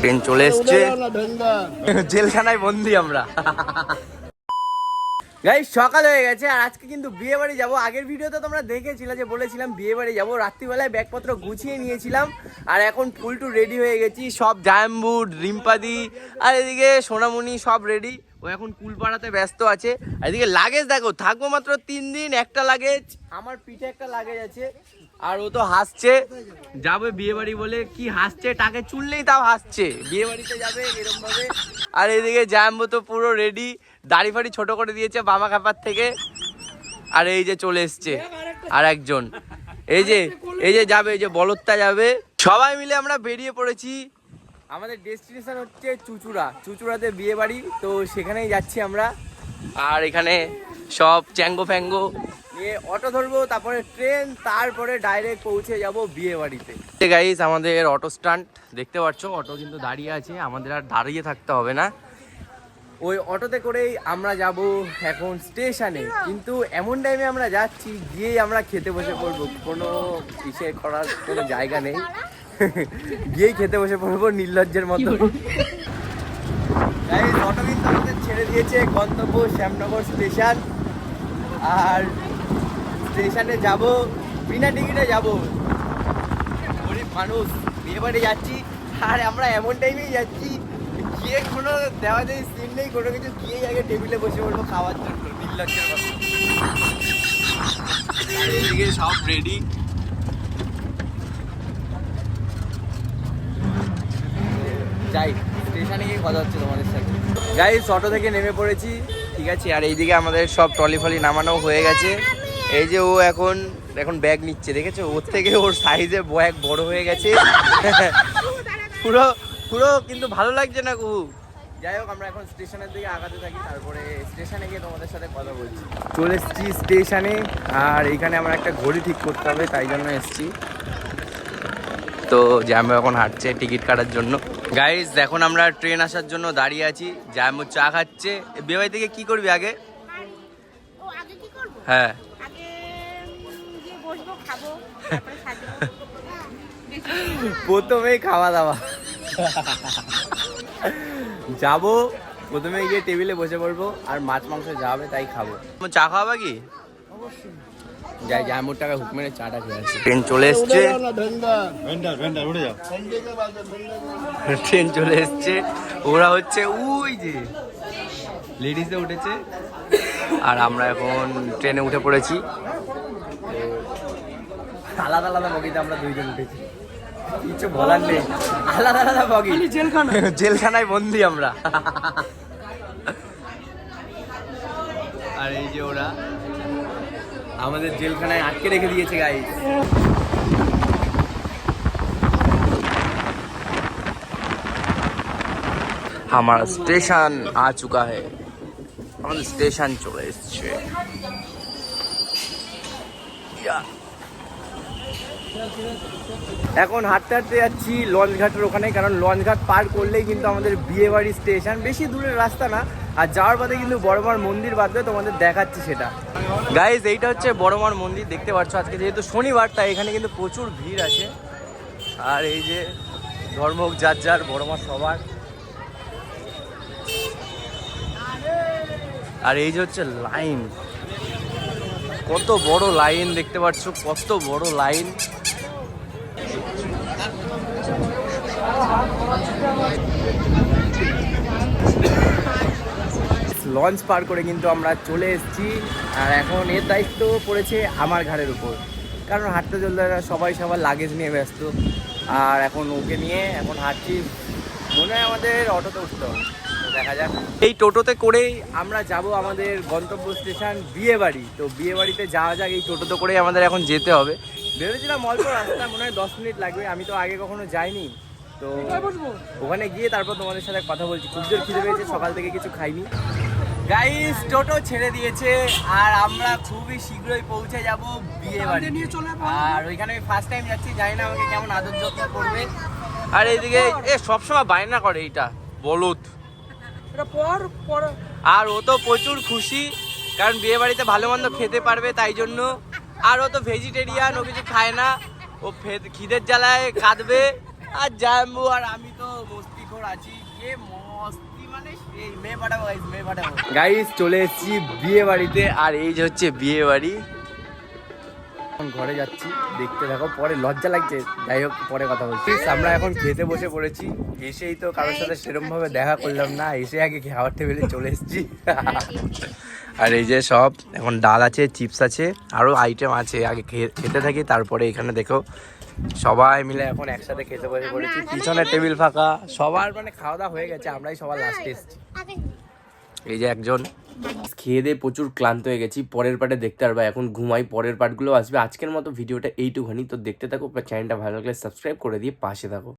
Train চলে এসছে, জেলখানায় বন্দি আমরা। গাইস সকাল হয়ে গেছে আর আজকে কিন্তু বিয়ে বাড়ি যাবো। আগের ভিডিওতে তোমরা দেখেছিলে যে বলেছিলাম বিয়ে বাড়ি যাবো, রাত্রিবেলায় ব্যাগপত্র গুছিয়ে নিয়েছিলাম আর এখন ফুল টু রেডি হয়ে গেছি। সব জায়াম্বুট, রিম্পাদি আর এদিকে সোনামণি সব রেডি। ও এখন কুলপাড়াতে ব্যস্ত আছে। আর এদিকে লাগেজ দেখো, থাকবো মাত্র 3 দিন, একটা লাগেজ আমার পিঠে একটা লাগেজ আছে। আর ও তো হাসছে, যাবে বিয়ে বাড়ি বলে। কি হাসছে, টাকে চুললেই তাও হাসছে, বিয়ে বাড়িতে যাবে এরকম ভাবে। আর এদিকে জায়াম্বু তো পুরো রেডি, দাড়ি ফাড়ি ছোট করে দিয়েছে বাবা খাপার থেকে। আর এই যে চলে এসছে আর একজন, এই যে যাবে, এই যে বলদটা যাবে। সবাই মিলে আমরা বেরিয়ে পড়েছি। আমাদের ডেস্টিনেশন হচ্ছে চুচুড়াতে বিয়ে বাড়ি, তো সেখানেই যাচ্ছি আমরা। আর এখানে সব চ্যাঙ্গো ফ্যাঙ্গো নিয়ে অটো ধরবো, তারপরে ট্রেন, তারপরে ডাইরেক্ট পৌঁছে যাব বিয়ে বাড়িতে। গাইস আমাদের অটো স্ট্যান্ড দেখতে পাচ্ছ, অটো কিন্তু দাঁড়িয়ে আছে, আমাদের আর দাঁড়িয়ে থাকতে হবে না। ওই অটোতে করেই আমরা যাব এখন স্টেশনে। কিন্তু এমন টাইমে আমরা যাচ্ছি, গিয়েই আমরা খেতে বসে পড়বো, কোনো ইসে করার কোনো জায়গা নেই। গিয়েই খেতে বসে পড়বো নির্লজ্জের মতো। অটো কিন্তু আমাদের ছেড়ে দিয়েছে গন্তব্য শ্যামনগর স্টেশন। আর স্টেশনে যাব, বিনা টিকিটে যাব, গরিব মানুষ, বিয়ে বাড়ি যাচ্ছি। আর আমরা এমন টাইমেই যাচ্ছি, গিয়ে কোনো দেওয়া দেয় সিন নেই, কোনো কিছু, গিয়েই আগে টেবিলে বসে পড়বো খাওয়ার জন্য, নির্লজ্জের মতো। এদিকে সব রেডি। যাই স্টেশনে গিয়ে কথা হচ্ছে তোমাদের সাথে। গাইস অটো থেকে নেমে পড়েছি, ঠিক আছে। আর এইদিকে আমাদের সব ট্রলি ফলি নামানো হয়ে গেছে। এই যে ও এখন ব্যাগ নিচ্ছে, দেখেছো, ওর থেকে ওর সাইজে ব্যাগ বড় হয়ে গেছে। পুরো পুরো কিন্তু ভালো লাগছে না কুহু। যাই হোক আমরা এখন স্টেশনের দিকে আগাতে থাকি, তারপরে স্টেশনে গিয়ে তোমাদের সাথে কথা বলছি। চলে এসেছি স্টেশনে, আর এইখানে আমার একটা ঘড়ি ঠিক করতে হবে, তাই জন্য এসেছি। তো জ্যাম্বো এখন হাঁটছে টিকিট কাটার জন্য। গাইস এখন আমরা ট্রেন আসার জন্য দাঁড়িয়ে আছি, জ্যাম্বো চা খাচ্ছে। বিয়ে বাড়ি থেকে কি করবি আগে? হ্যাঁ প্রথমেই খাওয়া দাওয়া। যাবো প্রথমে গিয়ে টেবিলে বসে পড়বো, আর মাছ মাংস যাবে তাই খাবো। চা খাওয়াবা কি? যাই জামুর টাকা হুক মেরে চাটা খেয়ে আসি। ট্রেন চলে এসছে, ট্রেন চলে এসছে। ওরা হচ্ছে ওই যে লেডিসে উঠেছে, আর আমরা এখন ট্রেনে উঠে পড়েছি। আলাদা আলাদা বগিতে আমরা দুইজন উঠেছি, কিছু বলার নেই, আলাদা আলাদা বগি, জেলখানায় বন্দি আমরা। আর এই যে ওরা আমাদের জেলখানায় আটকে রেখে দিয়েছে গাইস। আমার স্টেশন আ চুকা হে, আমাদের স্টেশন চলে এসছে। এখন হাঁটতে হাঁটতে যাচ্ছি লঞ্চ ঘাটের ওখানে, কারণ লঞ্চ ঘাট পার করলেই কিন্তু আমাদের বিয়ে বাড়ি স্টেশন। বেশি দূরের রাস্তা না, আর যাওয়ার পথে কিন্তু বড়মার মন্দির বাঁধবে, তোমাদের দেখাচ্ছি সেটা। গাইজ এইটা হচ্ছে বড়মার মন্দির, দেখতে পাচ্ছ। আজকে যেহেতু শনিবার, তাই এখানে কিন্তু প্রচুর ভিড় আছে। আর এই যে ধর্ম যার যার, বড়মার সবার। আর এই যে হচ্ছে লাইন, কত বড় লাইন দেখতে পাচ্ছ, কত বড় লাইন। লঞ্চ পার করে কিন্তু আমরা চলে এসেছি, আর এখন এর দায়িত্ব পড়েছে আমার ঘাড়ের উপর, কারণ হাঁটতে চলতে সবাই সবার লাগেজ নিয়ে ব্যস্ত। আর এখন ওকে নিয়ে এখন হাঁটছি, মনে হয় আমাদের অটোতে উঠতে হবে, দেখা যাক। এই টোটোতে করেই আমরা যাব আমাদের গন্তব্য স্টেশন বিয়ে বাড়ি। তো বিয়ে বাড়িতে যাওয়া যাক, এই টোটোতে করেই আমাদের এখন যেতে হবে। ভেবেছিলাম অল্প রাস্তা, মনে হয় 10 মিনিট লাগবে, আমি তো আগে কখনো যাইনি। তো ওখানে গিয়ে তারপর তোমাদের সাথে কথা বলছি। খুব জোর খিদে পেয়েছে, সকাল থেকে কিছু খাইনি। গাইস টোটো ছেড়ে দিয়েছে, আর আমরা খুবই শীঘ্রই পৌঁছে যাব বিয়ে বাড়ি। আর ওইখানে আমি ফার্স্ট টাইম যাচ্ছি, জানি না আমাকে কেমন আদর যত্ন করবে। আর এইদিকে এ সবসময় বায়না করে এইটা বলদ, আর ও তো প্রচুর খুশি, কারণ বিয়ে বাড়িতে ভালো মন্দ খেতে পারবে তাই জন্য। আর ও তো ভেজিটেরিয়ান, ও কিছু খায় না, ও খিদের জ্বালায় কাঁদবে। আর জাম্বু আর আমি তো মস্তি তোর আছি এ মস্তি মানে সেই মেয়ে পাঠাবো গাইস চলে এসেছি বিয়ে বাড়িতে আর এই যে হচ্ছে বিয়ে বাড়ি এখন ঘরে যাচ্ছি দেখতে থাকো পরে লজ্জা লাগছে যাই হোক পরে কথা বলছি আমরা এখন খেতে বসে পড়েছি এসেই তো কারোর সাথে সেরকম ভাবে দেখা করলাম না এসে আগে খাবার টেবিলে চলে এসেছি আর এই যে সব এখন ডাল আছে চিপস আছে আরো আইটেম আছে আগে খেতে থাকি তারপরে এখানে দেখো সবাই মিলে এখন একসাথে খেতে বসে পড়েছি পিছনে টেবিল ফাঁকা সবার মানে খাওয়া দাওয়া হয়ে গেছে আমরাই সবার লাস্টে এসেছি এই যে একজন খেয়ে দিয়ে প্রচুর ক্লান্ত হয়ে গেছি পরের পার্টে দেখতে পারবা এখন ঘুমাই পরের পার্টগুলো আসবে আজকের মতো ভিডিওটা এইটুখানি তো দেখতে থাকো চ্যানেলটা ভালো লাগলে সাবস্ক্রাইব করে দিয়ে পাশে থাকো